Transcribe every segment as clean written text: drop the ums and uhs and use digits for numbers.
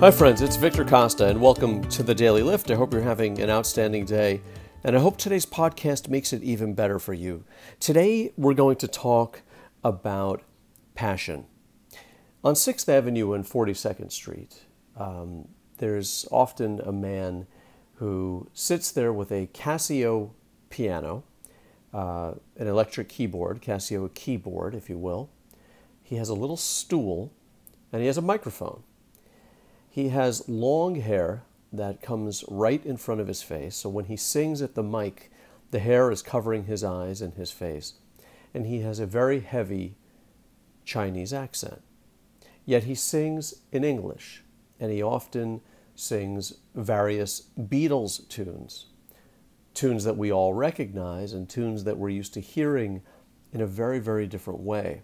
Hi friends, it's Victor Costa and welcome to the Daily Lift. I hope you're having an outstanding day and I hope today's podcast makes it even better for you. Today we're going to talk about passion. On 6th Avenue and 42nd Street, there's often a man who sits there with a Casio piano, an electric keyboard, Casio keyboard if you will. He has a little stool and he has a microphone. He has long hair that comes right in front of his face, so when he sings at the mic, the hair is covering his eyes and his face. And he has a very heavy Chinese accent. Yet he sings in English, and he often sings various Beatles tunes, tunes that we all recognize and tunes that we're used to hearing in a very, very different way.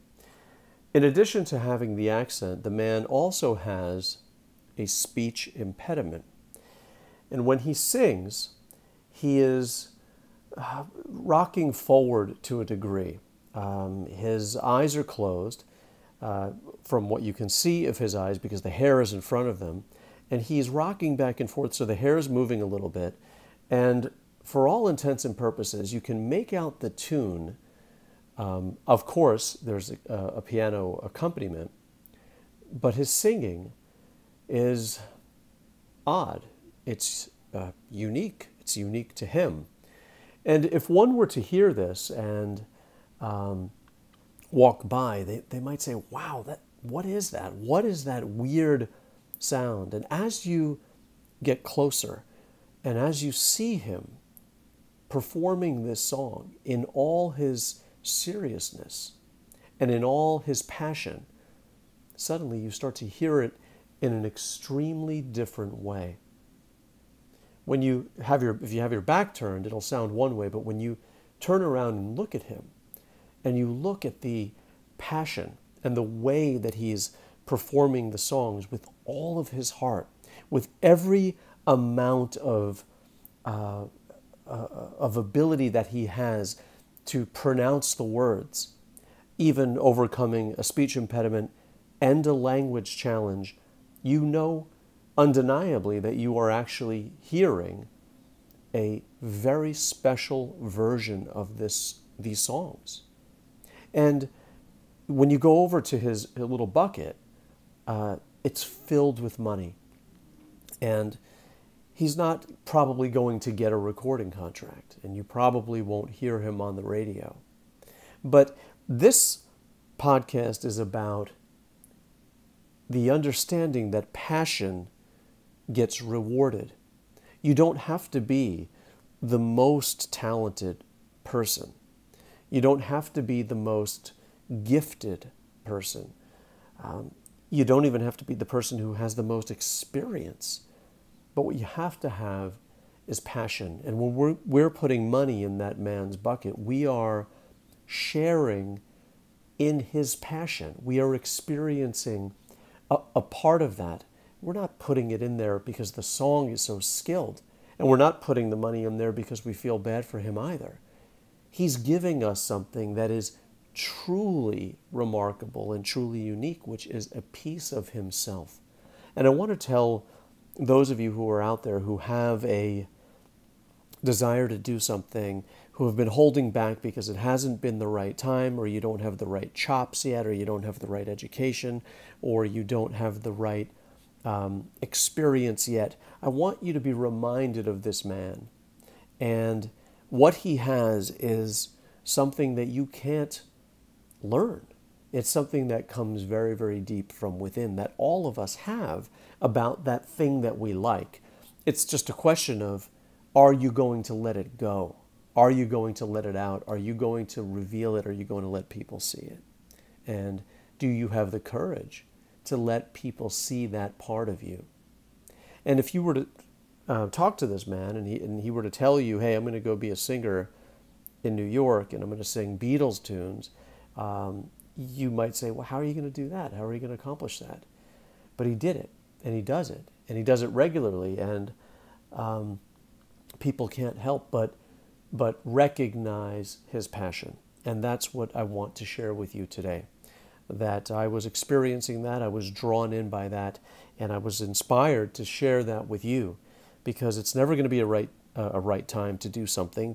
In addition to having the accent, the man also has a speech impediment. And when he sings, he is rocking forward to a degree. His eyes are closed from what you can see of his eyes because the hair is in front of them. And he's rocking back and forth, so the hair is moving a little bit. And for all intents and purposes, you can make out the tune. Of course, there's a piano accompaniment, but his singing is odd. It's unique. It's unique to him. And if one were to hear this and walk by, they might say, wow, what is that? What is that weird sound? And as you get closer and as you see him performing this song in all his seriousness and in all his passion, suddenly you start to hear it in an extremely different way. When you have if you have your back turned, it'll sound one way, but when you turn around and look at him, and you look at the passion and the way that he's performing the songs with all of his heart, with every amount of ability that he has to pronounce the words, even overcoming a speech impediment and a language challenge, you know undeniably that you are actually hearing a very special version of these songs. And when you go over to his little bucket, it's filled with money. And he's not probably going to get a recording contract, and you probably won't hear him on the radio. But this podcast is about the understanding that passion gets rewarded. You don't have to be the most talented person. You don't have to be the most gifted person. You don't even have to be the person who has the most experience. But what you have to have is passion. And when we're putting money in that man's bucket, we are sharing in his passion. We are experiencing a part of that. We're not putting it in there because the song is so skilled. And we're not putting the money in there because we feel bad for him either. He's giving us something that is truly remarkable and truly unique, which is a piece of himself. And I want to tell those of you who are out there who have a desire to do something, who have been holding back because it hasn't been the right time, or you don't have the right chops yet, or you don't have the right education, or you don't have the right experience yet, I want you to be reminded of this man. And what he has is something that you can't learn. It's something that comes very, very deep from within, that all of us have about that thing that we like. It's just a question of, are you going to let it go? Are you going to let it out? Are you going to reveal it? Are you going to let people see it? And do you have the courage to let people see that part of you? And if you were to talk to this man and he were to tell you, hey, I'm going to go be a singer in New York and I'm going to sing Beatles tunes, you might say, well, how are you going to do that? How are you going to accomplish that? But he did it, and he does it, and he does it regularly, and people can't help but recognize his passion. And that's what I want to share with you today. that I was experiencing that. I was drawn in by that, and I was inspired to share that with you, because it's never going to be a right time to do something,